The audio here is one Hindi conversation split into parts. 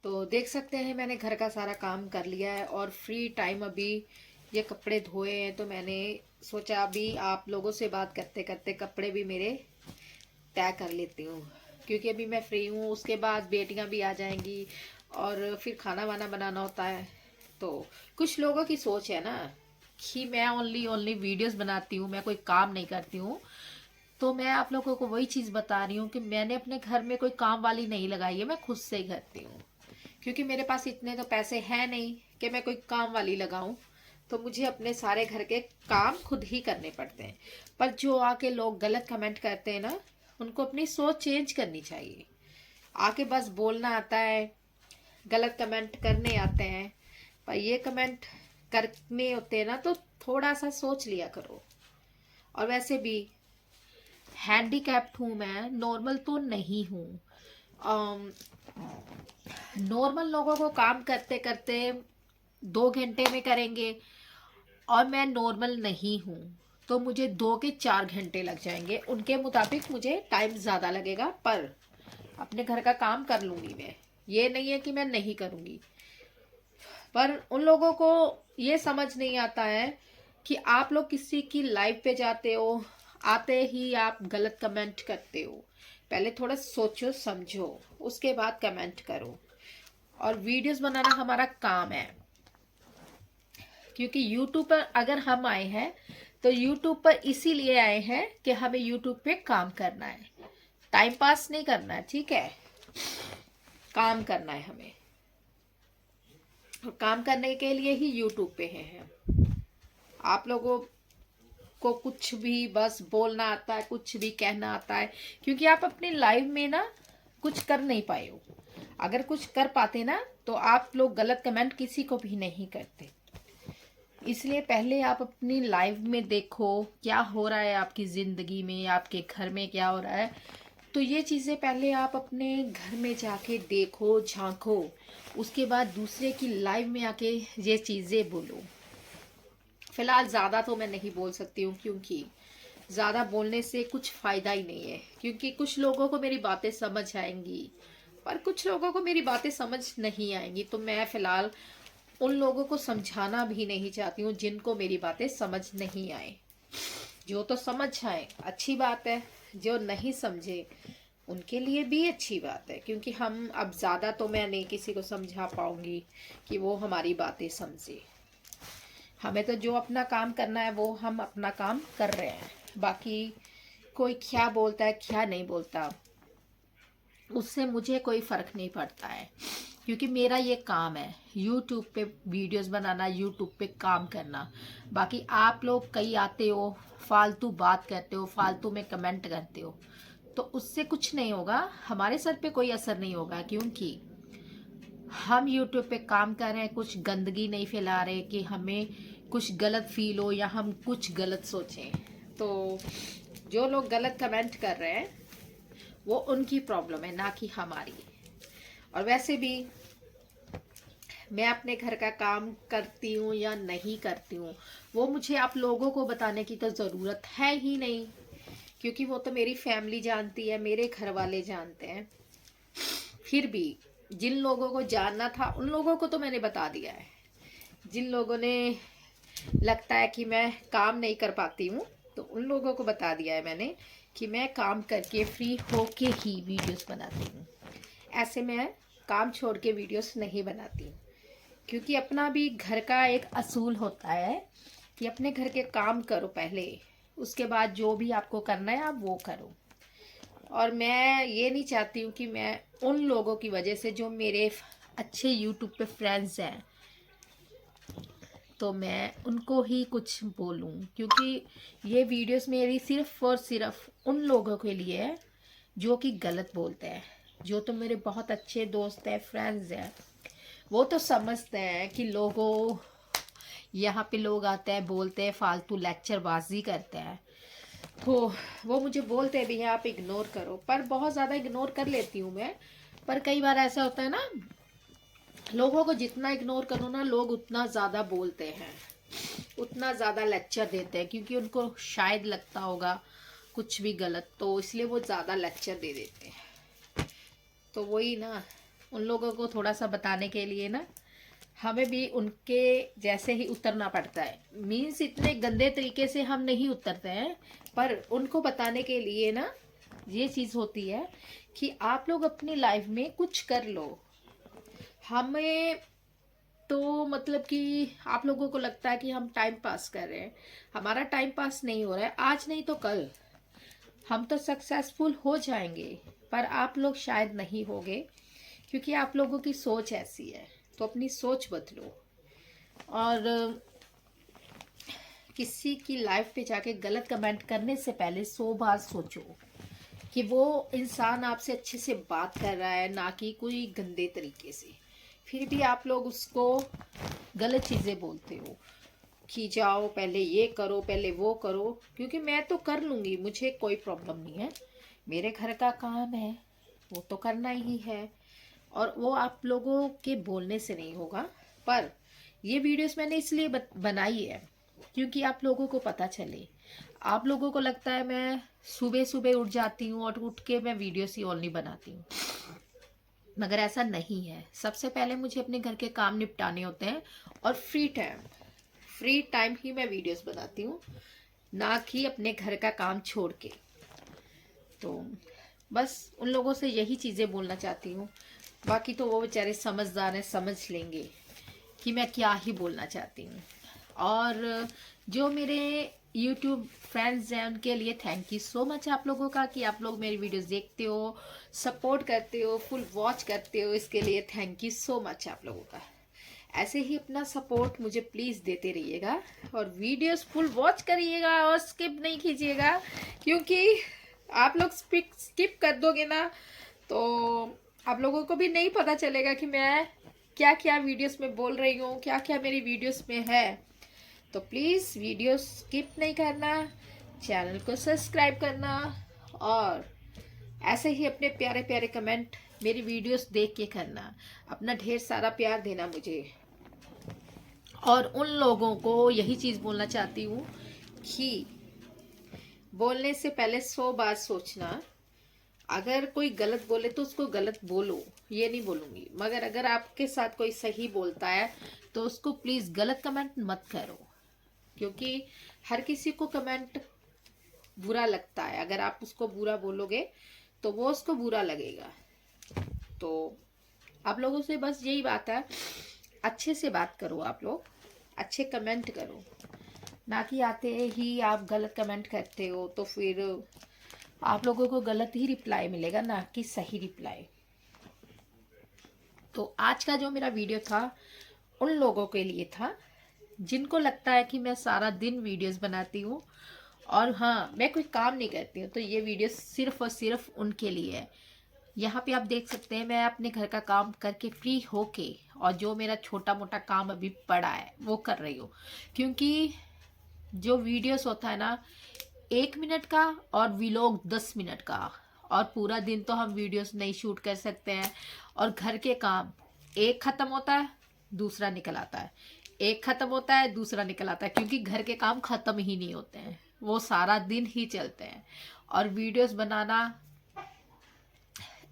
तो देख सकते हैं मैंने घर का सारा काम कर लिया है और फ्री टाइम अभी ये कपड़े धोए हैं, तो मैंने सोचा अभी आप लोगों से बात करते करते कपड़े भी मेरे तय कर लेती हूँ, क्योंकि अभी मैं फ्री हूँ। उसके बाद बेटियां भी आ जाएंगी और फिर खाना वाना बनाना होता है। तो कुछ लोगों की सोच है ना कि मैं ओनली ओनली वीडियोस बनाती हूँ, मैं कोई काम नहीं करती हूँ। तो मैं आप लोगों को वही चीज़ बता रही हूँ कि मैंने अपने घर में कोई काम वाली नहीं लगाई है, मैं खुद से ही करती हूँ। क्योंकि मेरे पास इतने तो पैसे हैं नहीं कि मैं कोई काम वाली लगाऊं। तो मुझे अपने सारे घर के काम खुद ही करने पड़ते हैं। पर जो आके लोग गलत कमेंट करते हैं ना, उनको अपनी सोच चेंज करनी चाहिए। आके बस बोलना आता है, गलत कमेंट करने आते हैं, पर ये कमेंट करने होते हैं ना तो थोड़ा सा सोच लिया करो। और वैसे भी हैंडीकैप्ड हूँ मैं, नॉर्मल तो नहीं हूँ। नॉर्मल लोगों को काम करते करते 2 घंटे में करेंगे और मैं नॉर्मल नहीं हूँ, तो मुझे 2 के 4 घंटे लग जाएंगे। उनके मुताबिक मुझे टाइम ज़्यादा लगेगा, पर अपने घर का काम कर लूँगी मैं। ये नहीं है कि मैं नहीं करूँगी। पर उन लोगों को ये समझ नहीं आता है कि आप लोग किसी की लाइफ पे जाते हो, आते ही आप गलत कमेंट करते हो। पहले थोड़ा सोचो समझो, उसके बाद कमेंट करो। और वीडियोस बनाना हमारा काम है, क्योंकि यूट्यूब पर अगर हम आए हैं तो यूट्यूब पर इसीलिए आए हैं कि हमें यूट्यूब पे काम करना है, टाइम पास नहीं करना है, ठीक है। काम करना है हमें, और काम करने के लिए ही यूट्यूब पे हैं हम। आप लोगों को कुछ भी बस बोलना आता है, कुछ भी कहना आता है, क्योंकि आप अपनी लाइफ में ना कुछ कर नहीं पाए हो। अगर कुछ कर पाते ना तो आप लोग गलत कमेंट किसी को भी नहीं करते। इसलिए पहले आप अपनी लाइफ में देखो क्या हो रहा है, आपकी ज़िंदगी में, आपके घर में क्या हो रहा है। तो ये चीज़ें पहले आप अपने घर में जाके देखो, झांको। उसके बाद दूसरे की लाइफ में आके ये चीज़ें बोलो। फिलहाल ज़्यादा तो मैं नहीं बोल सकती हूँ, क्योंकि ज़्यादा बोलने से कुछ फ़ायदा ही नहीं है। क्योंकि कुछ लोगों को मेरी बातें समझ आएंगी, पर कुछ लोगों को मेरी बातें समझ नहीं आएंगी। तो मैं फ़िलहाल उन लोगों को समझाना भी नहीं चाहती हूँ जिनको मेरी बातें समझ नहीं आए। जो तो समझ आए अच्छी बात है, जो नहीं समझे उनके लिए भी अच्छी बात है। क्योंकि हम अब ज़्यादा तो मैं नहीं किसी को समझा पाऊंगी कि वो हमारी बातें समझे। हमें तो जो अपना काम करना है वो हम अपना काम कर रहे हैं। बाकी कोई क्या बोलता है क्या नहीं बोलता, उससे मुझे कोई फ़र्क नहीं पड़ता है। क्योंकि मेरा ये काम है, यूट्यूब पे वीडियोस बनाना, यूट्यूब पे काम करना। बाकी आप लोग कई आते हो, फालतू बात करते हो, फालतू में कमेंट करते हो, तो उससे कुछ नहीं होगा, हमारे सर पे कोई असर नहीं होगा। क्योंकि हम यूट्यूब पे काम कर रहे हैं, कुछ गंदगी नहीं फैला रहे कि हमें कुछ गलत फील हो या हम कुछ गलत सोचें। तो जो लोग गलत कमेंट कर रहे हैं वो उनकी प्रॉब्लम है, ना कि हमारी। और वैसे भी मैं अपने घर का काम करती हूँ या नहीं करती हूँ, वो मुझे आप लोगों को बताने की तो ज़रूरत है ही नहीं। क्योंकि वो तो मेरी फैमिली जानती है, मेरे घर वाले जानते हैं। फिर भी जिन लोगों को जानना था उन लोगों को तो मैंने बता दिया है। जिन लोगों ने लगता है कि मैं काम नहीं कर पाती हूँ, तो उन लोगों को बता दिया है मैंने कि मैं काम करके फ्री होके ही वीडियोस बनाती हूँ। ऐसे मैं काम छोड़ के वीडियोस नहीं बनाती हूँ। क्योंकि अपना भी घर का एक असूल होता है कि अपने घर के काम करो पहले, उसके बाद जो भी आपको करना है आप वो करो। और मैं ये नहीं चाहती हूँ कि मैं उन लोगों की वजह से जो मेरे अच्छे यूट्यूब पे फ्रेंड्स हैं, तो मैं उनको ही कुछ बोलूं। क्योंकि ये वीडियोस मेरी सिर्फ और सिर्फ उन लोगों के लिए है जो कि गलत बोलते हैं। जो तो मेरे बहुत अच्छे दोस्त हैं, फ्रेंड्स हैं, वो तो समझते हैं कि लोगों, यहाँ पे लोग आते हैं, बोलते हैं, फालतू लेक्चरबाजी करते हैं। तो वो मुझे बोलते हैं भैया आप इग्नोर करो, पर बहुत ज़्यादा इग्नोर कर लेती हूँ मैं। पर कई बार ऐसा होता है ना, लोगों को जितना इग्नोर करो ना, लोग उतना ज़्यादा बोलते हैं, उतना ज़्यादा लेक्चर देते हैं। क्योंकि उनको शायद लगता होगा कुछ भी गलत, तो इसलिए वो ज़्यादा लेक्चर दे देते हैं। तो वही ना, उन लोगों को थोड़ा सा बताने के लिए ना हमें भी उनके जैसे ही उतरना पड़ता है। मीन्स इतने गंदे तरीके से हम नहीं उतरते हैं, पर उनको बताने के लिए ना ये चीज़ होती है कि आप लोग अपनी लाइफ में कुछ कर लो। हमें तो मतलब कि आप लोगों को लगता है कि हम टाइम पास कर रहे हैं, हमारा टाइम पास नहीं हो रहा है। आज नहीं तो कल हम तो सक्सेसफुल हो जाएंगे, पर आप लोग शायद नहीं होगे, क्योंकि आप लोगों की सोच ऐसी है। तो अपनी सोच बदलो और किसी की लाइफ पे जाके गलत कमेंट करने से पहले 100 बार सोचो कि वो इंसान आपसे अच्छे से बात कर रहा है, ना कि कोई गंदे तरीके से। फिर भी आप लोग उसको गलत चीज़ें बोलते हो कि जाओ पहले ये करो पहले वो करो, क्योंकि मैं तो कर लूँगी, मुझे कोई प्रॉब्लम नहीं है, मेरे घर का काम है वो तो करना ही है, और वो आप लोगों के बोलने से नहीं होगा। पर ये वीडियोस मैंने इसलिए बनाई है क्योंकि आप लोगों को पता चले। आप लोगों को लगता है मैं सुबह सुबह उठ जाती हूँ और उठ के मैं वीडियोस ही ओनली बनाती हूँ, मगर ऐसा नहीं है। सबसे पहले मुझे अपने घर के काम निपटाने होते हैं और फ्री टाइम ही मैं वीडियोस बनाती हूँ, ना कि अपने घर का काम छोड़ के। तो बस उन लोगों से यही चीज़ें बोलना चाहती हूँ। बाकी तो वो बेचारे समझदार हैं, समझ लेंगे कि मैं क्या ही बोलना चाहती हूँ। और जो मेरे YouTube फ्रेंड्स हैं उनके लिए थैंक यू सो मच आप लोगों का कि आप लोग मेरी वीडियोस देखते हो, सपोर्ट करते हो, फुल वॉच करते हो। इसके लिए थैंक यू सो मच आप लोगों का। ऐसे ही अपना सपोर्ट मुझे प्लीज़ देते रहिएगा और वीडियोस फुल वॉच करिएगा और स्किप नहीं कीजिएगा, क्योंकि आप लोग स्किप कर दोगे ना तो आप लोगों को भी नहीं पता चलेगा कि मैं क्या क्या वीडियोस में बोल रही हूँ, क्या क्या मेरी वीडियोस में है। तो प्लीज़ वीडियो स्किप नहीं करना, चैनल को सब्सक्राइब करना और ऐसे ही अपने प्यारे प्यारे कमेंट मेरी वीडियोस देख के करना। अपना ढेर सारा प्यार देना मुझे। और उन लोगों को यही चीज़ बोलना चाहती हूँ कि बोलने से पहले 100 बार सोचना। अगर कोई गलत बोले तो उसको गलत बोलो, ये नहीं बोलूँगी, मगर अगर आपके साथ कोई सही बोलता है तो उसको प्लीज़ गलत कमेंट मत करो, क्योंकि हर किसी को कमेंट बुरा लगता है। अगर आप उसको बुरा बोलोगे तो वो उसको बुरा लगेगा। तो आप लोगों से बस यही बात है, अच्छे से बात करो, आप लोग अच्छे कमेंट करो, ना कि आते ही आप गलत कमेंट करते हो तो फिर आप लोगों को गलत ही रिप्लाई मिलेगा, ना कि सही रिप्लाई। तो आज का जो मेरा वीडियो था उन लोगों के लिए था जिनको लगता है कि मैं सारा दिन वीडियोस बनाती हूँ और हाँ मैं कोई काम नहीं करती हूँ, तो ये वीडियो सिर्फ और सिर्फ उनके लिए है। यहाँ पे आप देख सकते हैं मैं अपने घर का काम करके फ्री होके और जो मेरा छोटा मोटा काम अभी पड़ा है वो कर रही हूँ, क्योंकि जो वीडियोस होता है ना 1 मिनट का और व्लॉग 10 मिनट का, और पूरा दिन तो हम वीडियोस नहीं शूट कर सकते हैं। और घर के काम एक ख़त्म होता है दूसरा निकल आता है, एक ख़त्म होता है दूसरा निकल आता है, क्योंकि घर के काम ख़त्म ही नहीं होते हैं, वो सारा दिन ही चलते हैं। और वीडियोस बनाना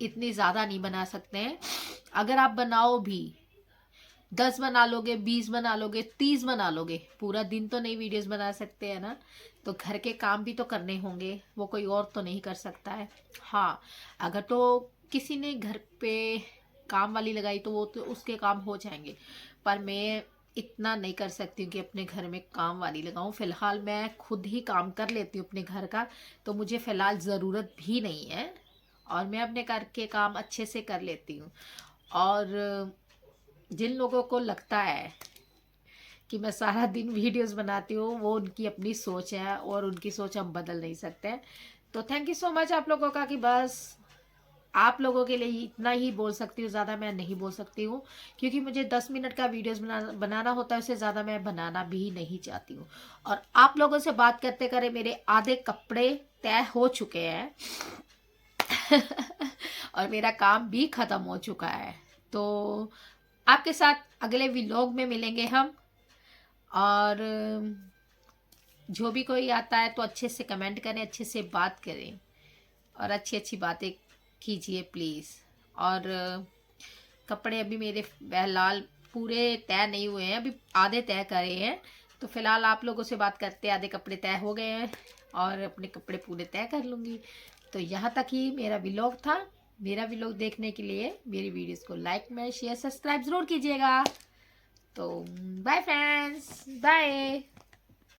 इतनी ज़्यादा नहीं बना सकते हैं। अगर आप बनाओ भी 10 बना लोगे, 20 बना लोगे, 30 बना लोगे, पूरा दिन तो नहीं वीडियोस बना सकते हैं ना। तो घर के काम भी तो करने होंगे, वो कोई और तो नहीं कर सकता है। हाँ अगर तो किसी ने घर पे काम वाली लगाई तो वो तो उसके काम हो जाएंगे, पर मैं इतना नहीं कर सकती हूँ कि अपने घर में काम वाली लगाऊं। फ़िलहाल मैं खुद ही काम कर लेती हूँ अपने घर का, तो मुझे फ़िलहाल ज़रूरत भी नहीं है और मैं अपने घर के काम अच्छे से कर लेती हूँ। और जिन लोगों को लगता है कि मैं सारा दिन वीडियोस बनाती हूँ, वो उनकी अपनी सोच है और उनकी सोच हम बदल नहीं सकते। तो थैंक यू सो मच आप लोगों का कि बस आप लोगों के लिए इतना ही बोल सकती हूँ, ज़्यादा मैं नहीं बोल सकती हूँ, क्योंकि मुझे 10 मिनट का वीडियोस बनाना होता है, उससे ज़्यादा मैं बनाना भी नहीं चाहती हूँ। और आप लोगों से बात करते करे मेरे आधे कपड़े तय हो चुके हैं और मेरा काम भी ख़त्म हो चुका है। तो आपके साथ अगले व्लॉग में मिलेंगे हम। और जो भी कोई आता है तो अच्छे से कमेंट करें, अच्छे से बात करें और अच्छी अच्छी बातें कीजिए प्लीज़। और कपड़े अभी मेरे फिलहाल पूरे तय नहीं हुए हैं, अभी आधे तय करे हैं। तो फिलहाल आप लोगों से बात करते आधे कपड़े तय हो गए हैं और अपने कपड़े पूरे तय कर लूँगी। तो यहाँ तक ही मेरा व्लॉग था। मेरा व्लॉग देखने के लिए मेरी वीडियोस को लाइक में शेयर सब्सक्राइब ज़रूर कीजिएगा। तो बाय फ्रेंड्स, बाय।